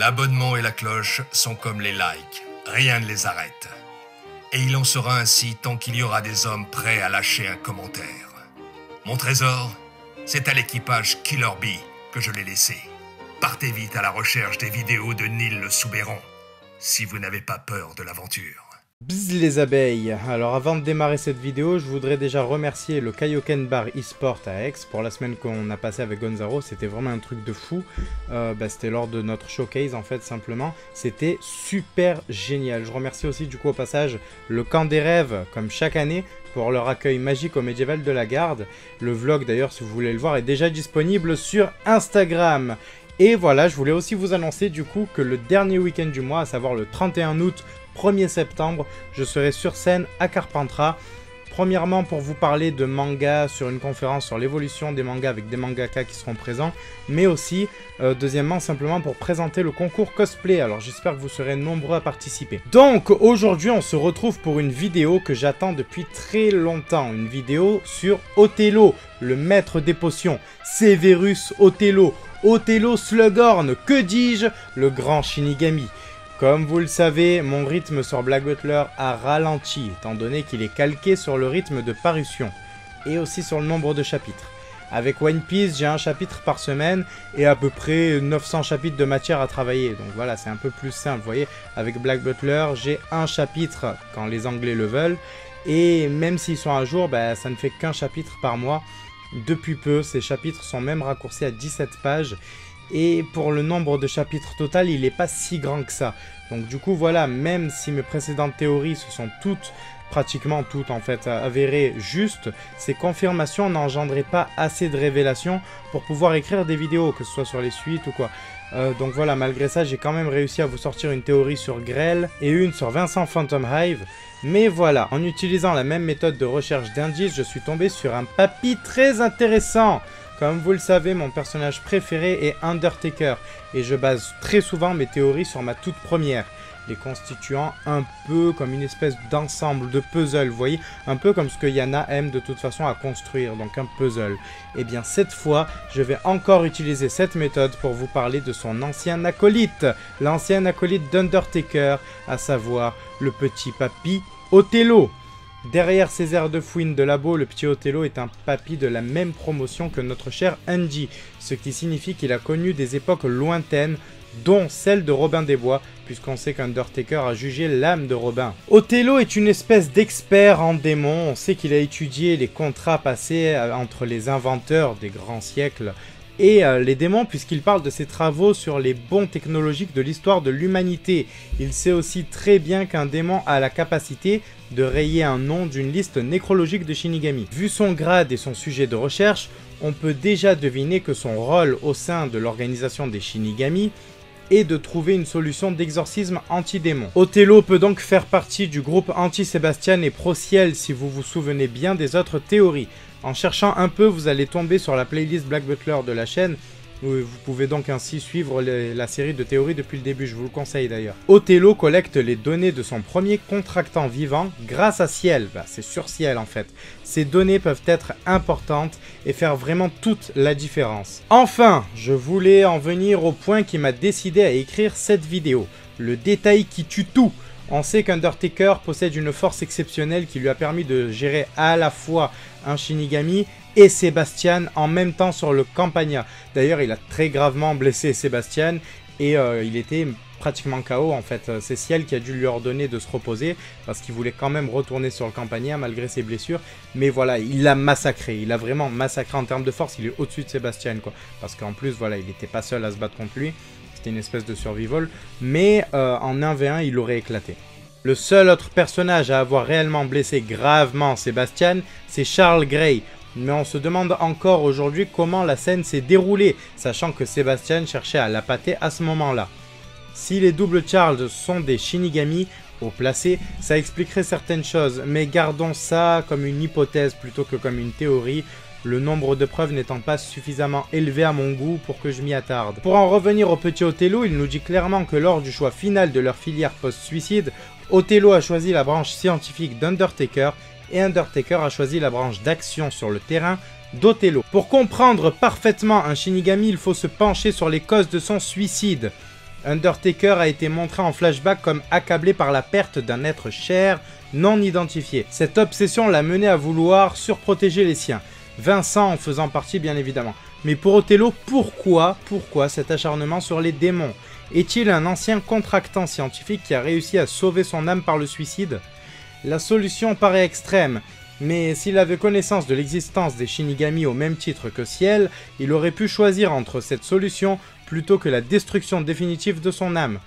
L'abonnement et la cloche sont comme les likes, rien ne les arrête. Et il en sera ainsi tant qu'il y aura des hommes prêts à lâcher un commentaire. Mon trésor, c'est à l'équipage Killer Bee que je l'ai laissé. Partez vite à la recherche des vidéos de Neil le Soubéran, si vous n'avez pas peur de l'aventure. Bzz les abeilles. Alors avant de démarrer cette vidéo, je voudrais déjà remercier le Kaioken Bar eSport à Aix pour la semaine qu'on a passée avec Gonzaro. C'était vraiment un truc de fou. C'était lors de notre showcase en fait simplement. C'était super génial. Je remercie aussi du coup au passage le Camp des Rêves comme chaque année pour leur accueil magique au Médiéval de la Garde. Le vlog d'ailleurs si vous voulez le voir est déjà disponible sur Instagram. Et voilà, je voulais aussi vous annoncer du coup que le dernier week-end du mois, à savoir le 31 août, 1er septembre, je serai sur scène à Carpentras. Premièrement pour vous parler de manga sur une conférence sur l'évolution des mangas avec des mangaka qui seront présents. Mais aussi, deuxièmement, simplement pour présenter le concours cosplay. Alors j'espère que vous serez nombreux à participer. Donc aujourd'hui on se retrouve pour une vidéo que j'attends depuis très longtemps. Une vidéo sur Othello, le maître des potions. Severus Othello. Othello Slughorn, que dis-je, le grand Shinigami. Comme vous le savez, mon rythme sur Black Butler a ralenti, étant donné qu'il est calqué sur le rythme de parution, et aussi sur le nombre de chapitres. Avec One Piece, j'ai un chapitre par semaine, et à peu près 900 chapitres de matière à travailler. Donc voilà, c'est un peu plus simple, vous voyez. Avec Black Butler, j'ai un chapitre quand les Anglais le veulent, et même s'ils sont à jour, ça ne fait qu'un chapitre par mois. Depuis peu, ces chapitres sont même raccourcis à 17 pages. Et pour le nombre de chapitres total, il n'est pas si grand que ça. Donc du coup, voilà, même si mes précédentes théories se sont toutes, pratiquement toutes en fait, avérées justes, ces confirmations n'engendraient pas assez de révélations pour pouvoir écrire des vidéos, que ce soit sur les suites ou quoi. Donc voilà, malgré ça, j'ai quand même réussi à vous sortir une théorie sur Grell et une sur Vincent Phantom Hive. Mais voilà, en utilisant la même méthode de recherche d'indices, je suis tombé sur un papy très intéressant. Comme vous le savez, mon personnage préféré est Undertaker, et je base très souvent mes théories sur ma toute première, les constituant un peu comme une espèce d'ensemble de puzzle, vous voyez, un peu comme ce que Yana aime de toute façon à construire, donc un puzzle. Et bien cette fois, je vais encore utiliser cette méthode pour vous parler de son ancien acolyte, l'ancien acolyte d'Undertaker, à savoir le petit papy Othello. Derrière ses airs de fouine de labo, le petit Othello est un papy de la même promotion que notre cher Andy, ce qui signifie qu'il a connu des époques lointaines, dont celle de Robin des Bois, puisqu'on sait qu'Undertaker a jugé l'âme de Robin. Othello est une espèce d'expert en démons, on sait qu'il a étudié les contrats passés entre les inventeurs des grands siècles et les démons, puisqu'il parle de ses travaux sur les bons technologiques de l'histoire de l'humanité. Il sait aussi très bien qu'un démon a la capacité de rayer un nom d'une liste nécrologique de Shinigami. Vu son grade et son sujet de recherche, on peut déjà deviner que son rôle au sein de l'organisation des Shinigami est de trouver une solution d'exorcisme anti-démon. Othello peut donc faire partie du groupe anti-Sébastien et pro-ciel si vous vous souvenez bien des autres théories. En cherchant un peu, vous allez tomber sur la playlist Black Butler de la chaîne, où vous pouvez donc ainsi suivre la série de théories depuis le début, je vous le conseille d'ailleurs. Othello collecte les données de son premier contractant vivant grâce à Ciel, c'est sur Ciel en fait. Ces données peuvent être importantes et faire vraiment toute la différence. Enfin, je voulais en venir au point qui m'a décidé à écrire cette vidéo, le détail qui tue tout. On sait qu'Undertaker possède une force exceptionnelle qui lui a permis de gérer à la fois un Shinigami et Sébastien en même temps sur le Campania. D'ailleurs, il a très gravement blessé Sébastien et il était pratiquement KO en fait. C'est Ciel qui a dû lui ordonner de se reposer parce qu'il voulait quand même retourner sur le Campania malgré ses blessures. Mais voilà, il l'a massacré. Il a vraiment massacré en termes de force. Il est au-dessus de Sébastien quoi. Parce qu'en plus, voilà, il n'était pas seul à se battre contre lui. C'était une espèce de survival. Mais en 1v1, il aurait éclaté. Le seul autre personnage à avoir réellement blessé gravement Sébastien, c'est Charles Grey. Mais on se demande encore aujourd'hui comment la scène s'est déroulée, sachant que Sébastien cherchait à l'appâter à ce moment-là. Si les doubles Charles sont des Shinigami haut placés, ça expliquerait certaines choses, mais gardons ça comme une hypothèse plutôt que comme une théorie, le nombre de preuves n'étant pas suffisamment élevé à mon goût pour que je m'y attarde. Pour en revenir au petit Othello, il nous dit clairement que lors du choix final de leur filière post-suicide, Othello a choisi la branche scientifique d'Undertaker et Undertaker a choisi la branche d'action sur le terrain d'Othello. Pour comprendre parfaitement un Shinigami, il faut se pencher sur les causes de son suicide. Undertaker a été montré en flashback comme accablé par la perte d'un être cher non identifié. Cette obsession l'a mené à vouloir surprotéger les siens, Vincent en faisant partie bien évidemment. Mais pour Othello, pourquoi cet acharnement sur les démons? Est-il un ancien contractant scientifique qui a réussi à sauver son âme par le suicide? La solution paraît extrême, mais s'il avait connaissance de l'existence des Shinigami au même titre que Ciel, il aurait pu choisir entre cette solution plutôt que la destruction définitive de son âme.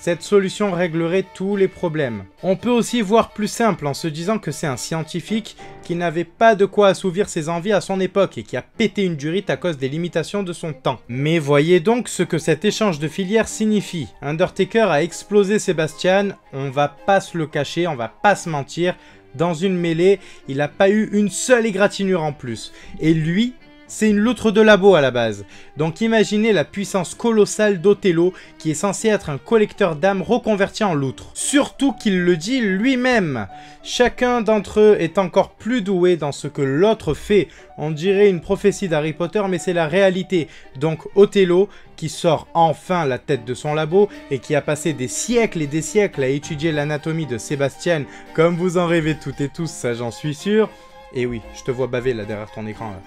Cette solution réglerait tous les problèmes. On peut aussi voir plus simple en se disant que c'est un scientifique qui n'avait pas de quoi assouvir ses envies à son époque et qui a pété une durite à cause des limitations de son temps. Mais voyez donc ce que cet échange de filières signifie. Undertaker a explosé Sébastien, on va pas se le cacher, on va pas se mentir. Dans une mêlée, il n'a pas eu une seule égratignure en plus. Et lui, c'est une loutre de labo à la base. Donc imaginez la puissance colossale d'Othello qui est censé être un collecteur d'âmes reconverti en loutre. Surtout qu'il le dit lui-même. Chacun d'entre eux est encore plus doué dans ce que l'autre fait. On dirait une prophétie d'Harry Potter mais c'est la réalité. Donc Othello qui sort enfin la tête de son labo et qui a passé des siècles et des siècles à étudier l'anatomie de Sébastien comme vous en rêvez toutes et tous, ça j'en suis sûr. Et oui, je te vois baver là derrière ton écran là.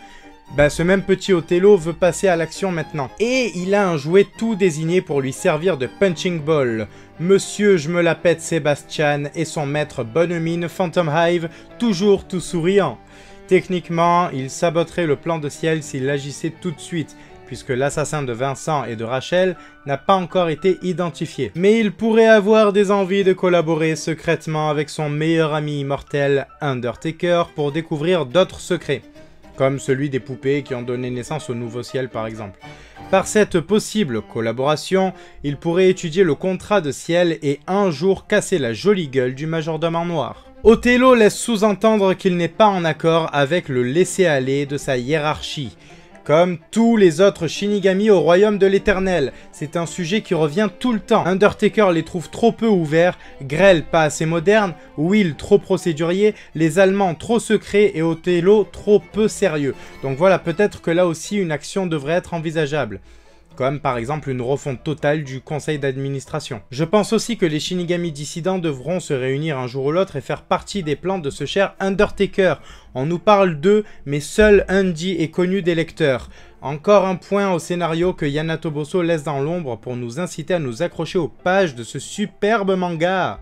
Bah ce même petit Othello veut passer à l'action maintenant. Et il a un jouet tout désigné pour lui servir de punching ball. Monsieur je me la pète Sébastien et son maître bonne mine Phantom Hive, toujours tout souriant. Techniquement, il saboterait le plan de Ciel s'il agissait tout de suite, puisque l'assassin de Vincent et de Rachel n'a pas encore été identifié. Mais il pourrait avoir des envies de collaborer secrètement avec son meilleur ami immortel, Undertaker, pour découvrir d'autres secrets. Comme celui des poupées qui ont donné naissance au Nouveau Ciel par exemple. Par cette possible collaboration, il pourrait étudier le contrat de Ciel et un jour casser la jolie gueule du majordome en noir. Othello laisse sous-entendre qu'il n'est pas en accord avec le laisser-aller de sa hiérarchie. Comme tous les autres Shinigami au royaume de l'éternel, c'est un sujet qui revient tout le temps. Undertaker les trouve trop peu ouverts, Grell pas assez moderne, Will trop procédurier, les Allemands trop secrets et Othello trop peu sérieux. Donc voilà, peut-être que là aussi une action devrait être envisageable. Comme par exemple une refonte totale du conseil d'administration. Je pense aussi que les Shinigami dissidents devront se réunir un jour ou l'autre et faire partie des plans de ce cher Undertaker. On nous parle d'eux, mais seul Andy est connu des lecteurs. Encore un point au scénario que Yana Toboso laisse dans l'ombre pour nous inciter à nous accrocher aux pages de ce superbe manga.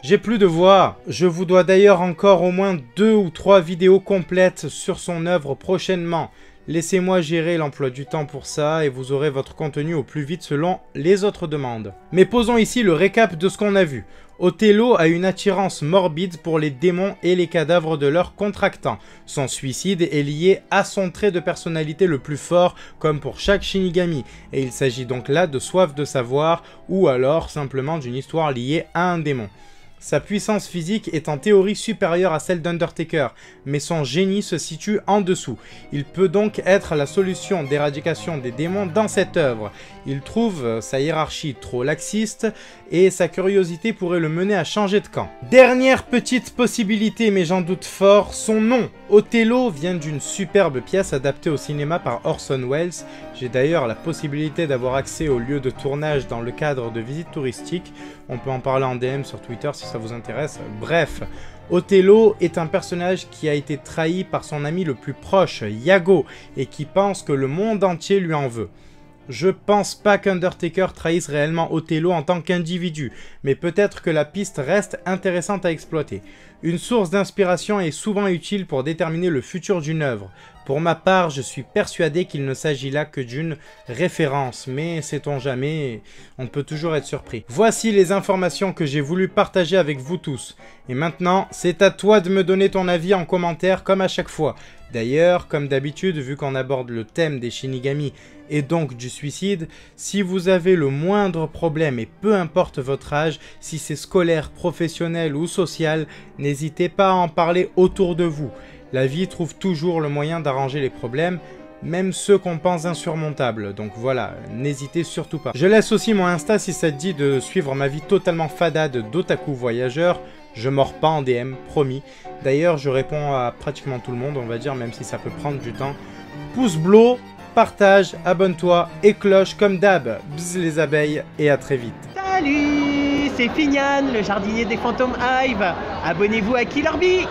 J'ai plus de voix. Je vous dois d'ailleurs encore au moins 2 ou 3 vidéos complètes sur son œuvre prochainement. Laissez-moi gérer l'emploi du temps pour ça et vous aurez votre contenu au plus vite selon les autres demandes. Mais posons ici le récap de ce qu'on a vu. Othello a une attirance morbide pour les démons et les cadavres de leurs contractants. Son suicide est lié à son trait de personnalité le plus fort, comme pour chaque Shinigami, et il s'agit donc là de soif de savoir, ou alors simplement d'une histoire liée à un démon. Sa puissance physique est en théorie supérieure à celle d'Undertaker, mais son génie se situe en dessous. Il peut donc être la solution d'éradication des démons dans cette œuvre. Il trouve sa hiérarchie trop laxiste et sa curiosité pourrait le mener à changer de camp. Dernière petite possibilité, mais j'en doute fort, son nom. Othello vient d'une superbe pièce adaptée au cinéma par Orson Welles. J'ai d'ailleurs la possibilité d'avoir accès au lieu de tournage dans le cadre de visites touristiques. On peut en parler en DM sur Twitter si ça vous intéresse. Bref, Othello est un personnage qui a été trahi par son ami le plus proche, Iago, et qui pense que le monde entier lui en veut. Je pense pas qu'Undertaker trahisse réellement Othello en tant qu'individu, mais peut-être que la piste reste intéressante à exploiter. Une source d'inspiration est souvent utile pour déterminer le futur d'une œuvre. Pour ma part, je suis persuadé qu'il ne s'agit là que d'une référence, mais sait-on jamais, on peut toujours être surpris. Voici les informations que j'ai voulu partager avec vous tous. Et maintenant, c'est à toi de me donner ton avis en commentaire comme à chaque fois. D'ailleurs, comme d'habitude, vu qu'on aborde le thème des Shinigami et donc du suicide, si vous avez le moindre problème et peu importe votre âge, si c'est scolaire, professionnel ou social, n'hésitez pas à en parler autour de vous. La vie trouve toujours le moyen d'arranger les problèmes, même ceux qu'on pense insurmontables, donc voilà, n'hésitez surtout pas. Je laisse aussi mon Insta si ça te dit de suivre ma vie totalement fadade d'otaku voyageur, je mords pas en DM, promis. D'ailleurs, je réponds à pratiquement tout le monde, on va dire, même si ça peut prendre du temps. Pouce bleu partage, abonne-toi et cloche comme d'hab. Bzz les abeilles et à très vite. Salut, c'est Fignan, le jardinier des fantômes Hive. Abonnez-vous à Killer Bee.